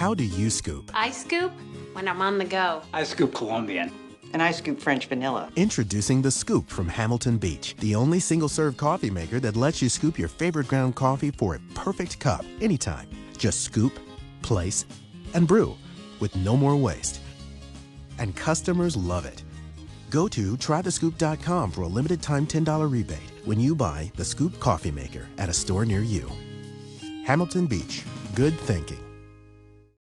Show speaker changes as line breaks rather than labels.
How do you scoop?
I scoop when I'm on the go.
I scoop Colombian.
And I scoop French vanilla.
Introducing the Scoop from Hamilton Beach, the only single-serve coffee maker that lets you scoop your favorite ground coffee for a perfect cup anytime. Just scoop, place, and brew with no more waste. And customers love it. Go to trythescoop.com for a limited time $10 rebate when you buy the Scoop Coffee Maker at a store near you. Hamilton Beach, good thinking.